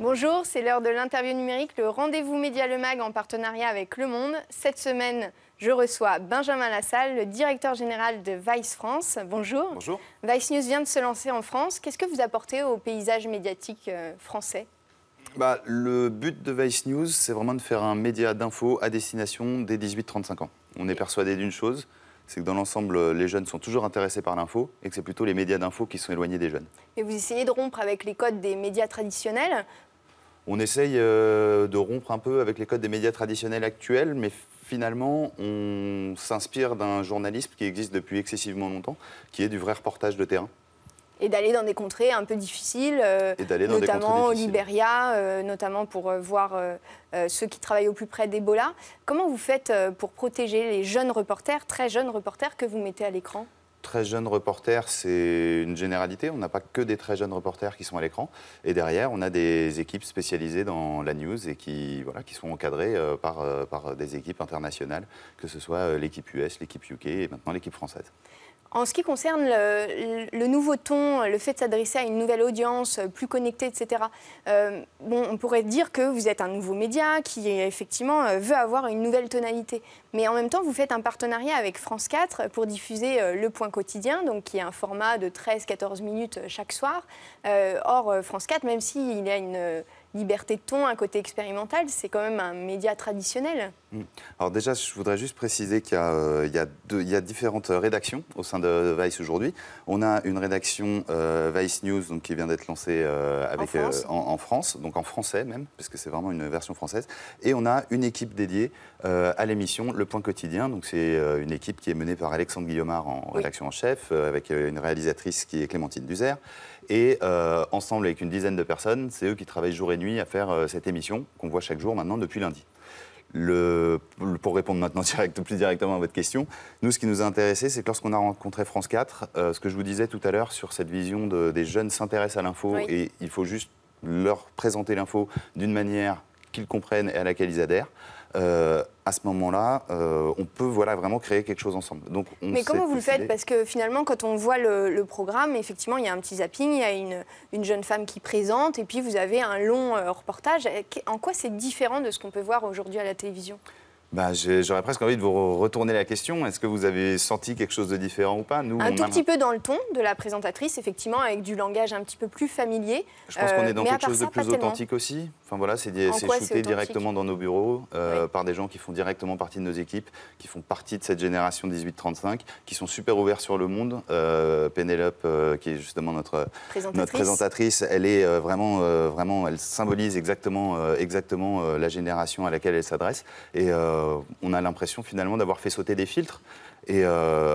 Bonjour, c'est l'heure de l'interview numérique, le rendez-vous Média Le Mag en partenariat avec Le Monde. Cette semaine, je reçois Benjamin Lassalle, le directeur général de Vice France. Bonjour. Bonjour. Vice News vient de se lancer en France. Qu'est-ce que vous apportez au paysage médiatique français ? Le but de Vice News, c'est vraiment de faire un média d'info à destination des 18-35 ans. On est persuadé d'une chose, c'est que dans l'ensemble, les jeunes sont toujours intéressés par l'info et que c'est plutôt les médias d'info qui sont éloignés des jeunes. Et vous essayez de rompre avec les codes des médias traditionnels ? On essaye de rompre un peu avec les codes des médias traditionnels actuels, mais finalement, on s'inspire d'un journalisme qui existe depuis excessivement longtemps, qui est du vrai reportage de terrain. Et d'aller dans des contrées un peu difficiles, notamment au Libéria, notamment pour voir ceux qui travaillent au plus près d'Ebola. Comment vous faites pour protéger les jeunes reporters, très jeunes reporters que vous mettez à l'écran ? Très jeunes reporters, c'est une généralité. On n'a pas que des très jeunes reporters qui sont à l'écran. Et derrière, on a des équipes spécialisées dans la news et qui sont encadrées par des équipes internationales, que ce soit l'équipe US, l'équipe UK et maintenant l'équipe française. En ce qui concerne le nouveau ton, le fait de s'adresser à une nouvelle audience, plus connectée, etc., on pourrait dire que vous êtes un nouveau média qui, effectivement, veut avoir une nouvelle tonalité. Mais en même temps, vous faites un partenariat avec France 4 pour diffuser Le Point Quotidien, donc, qui est un format de 13-14 minutes chaque soir. Or, France 4, même s'il y a une liberté de ton, un côté expérimental, c'est quand même un média traditionnel. Alors déjà, je voudrais juste préciser qu'il y a différentes rédactions au sein de Vice aujourd'hui. On a une rédaction Vice News donc, qui vient d'être lancée en France, donc en français même, parce que c'est vraiment une version française. Et on a une équipe dédiée à l'émission Le Point Quotidien. Donc c'est une équipe qui est menée par Alexandre Guillemard en rédaction en chef, avec une réalisatrice qui est Clémentine Duzer. Et ensemble, avec une dizaine de personnes, c'est eux qui travaillent jour et nuit à faire cette émission qu'on voit chaque jour maintenant depuis lundi. Pour répondre maintenant plus directement à votre question, nous, ce qui nous a intéressé, c'est que lorsqu'on a rencontré France 4, ce que je vous disais tout à l'heure sur cette vision des jeunes s'intéressent à l'info et il faut juste leur présenter l'info d'une manière qu'ils comprennent et à laquelle ils adhèrent. À ce moment-là, on peut vraiment créer quelque chose ensemble. Donc, mais comment vous le faites ? Parce que finalement, quand on voit le programme, effectivement, il y a un petit zapping, il y a une jeune femme qui présente, et puis vous avez un long reportage. En quoi c'est différent de ce qu'on peut voir aujourd'hui à la télévision ? J'aurais presque envie de vous retourner la question. Est-ce que vous avez senti quelque chose de différent ou pas ? Nous, un tout petit peu dans le ton de la présentatrice, effectivement, avec du langage un petit peu plus familier. Je pense qu'on est dans quelque chose de plus authentique aussi. Enfin, voilà, c'est shooté directement dans nos bureaux par des gens qui font directement partie de nos équipes, qui font partie de cette génération 18-35, qui sont super ouverts sur le monde. Pénélope, qui est justement notre présentatrice, elle est vraiment, elle symbolise exactement la génération à laquelle elle s'adresse. Et on a l'impression finalement d'avoir fait sauter des filtres. Et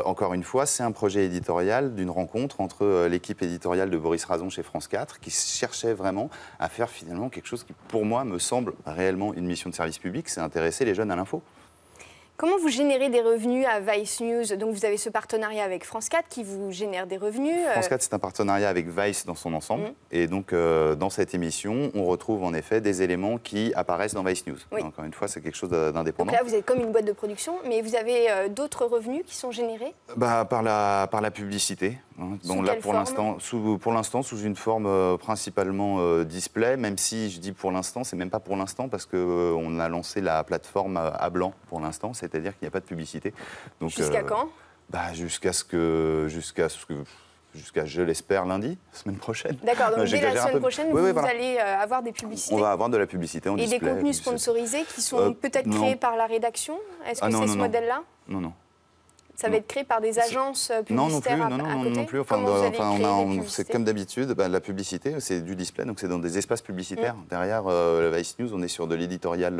encore une fois, c'est un projet éditorial d'une rencontre entre l'équipe éditoriale de Boris Razon chez France 4 qui cherchait vraiment à faire finalement quelque chose qui, pour moi, me semble réellement une mission de service public, c'est intéresser les jeunes à l'info. Comment vous générez des revenus à Vice News ? Donc vous avez ce partenariat avec France 4 qui vous génère des revenus. France 4, c'est un partenariat avec Vice dans son ensemble. Et donc dans cette émission, on retrouve en effet des éléments qui apparaissent dans Vice News. Encore une fois, c'est quelque chose d'indépendant. Donc là, vous êtes comme une boîte de production, mais vous avez d'autres revenus qui sont générés ? Par la publicité. Bon, là, pour l'instant, sous une forme principalement display, même si je dis pour l'instant, c'est même pas pour l'instant parce qu'on a lancé la plateforme à blanc pour l'instant, c'est-à-dire qu'il n'y a pas de publicité. Jusqu'à quand ? Jusqu'à, je l'espère, lundi, semaine prochaine. D'accord, donc dès la semaine prochaine, vous allez avoir des publicités. On va avoir de la publicité en display. Et des contenus sponsorisés qui sont peut-être créés par la rédaction ? Est-ce que c'est ce modèle-là ? Non. Ça va être créé par des agences publicitaires à côté ? Non plus. C'est comme d'habitude, la publicité, c'est du display, donc c'est dans des espaces publicitaires. Derrière Vice News, on est sur de l'éditorial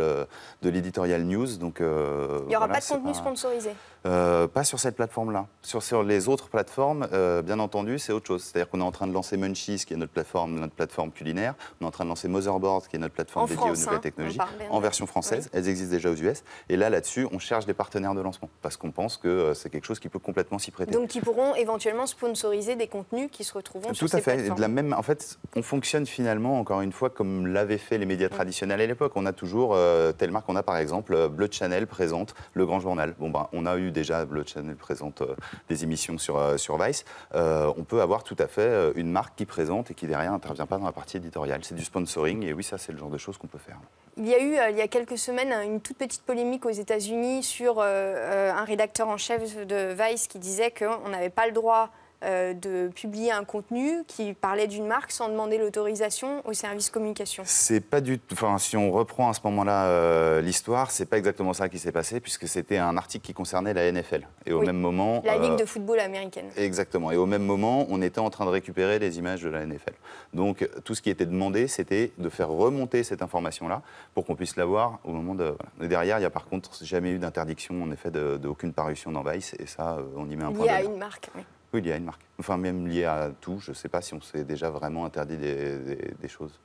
news. Donc, il n'y aura pas de contenu sponsorisé ? Pas sur cette plateforme-là. Sur les autres plateformes, bien entendu, c'est autre chose. C'est-à-dire qu'on est en train de lancer Munchies, qui est notre plateforme culinaire. On est en train de lancer Motherboard, qui est notre plateforme dédiée aux nouvelles technologies, en version française. Elles existent déjà aux US. Et là-dessus, on cherche des partenaires de lancement, parce qu'on pense que c'est quelque chose qui peut complètement s'y prêter. Donc, qui pourront éventuellement sponsoriser des contenus qui se retrouveront sur ces plateformes. Tout à fait. En fait, on fonctionne finalement, encore une fois, comme l'avaient fait les médias traditionnels à l'époque. On a toujours telle marque. On a par exemple Bleu Channel présente Le Grand Journal. Bon, on a eu déjà Bleu Channel présente des émissions sur Vice. On peut avoir tout à fait une marque qui présente et qui derrière n'intervient pas dans la partie éditoriale. C'est du sponsoring et oui, ça c'est le genre de choses qu'on peut faire. Il y a eu, il y a quelques semaines, une toute petite polémique aux États-Unis sur un rédacteur en chef de Vice qui disait qu'on n'avait pas le droit de publier un contenu qui parlait d'une marque sans demander l'autorisation au service communication. C'est pas du tout. Enfin, si on reprend à ce moment-là l'histoire, c'est pas exactement ça qui s'est passé puisque c'était un article qui concernait la NFL. Et au même moment, la ligue de football américaine. Exactement. Et au même moment, on était en train de récupérer les images de la NFL. Donc tout ce qui était demandé, c'était de faire remonter cette information-là pour qu'on puisse la voir au moment de. Voilà. Et derrière, il y a par contre jamais eu d'interdiction en effet d'aucune parution dans Vice. Et ça, on y met un point. Lié à une marque. Oui. Oui, lié à une marque. Enfin, même lié à tout. Je ne sais pas si on s'est déjà vraiment interdit des choses.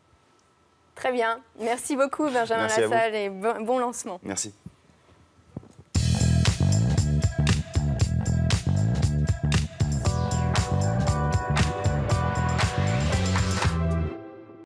Très bien. Merci beaucoup, Benjamin Lassalle, et bon lancement. Merci.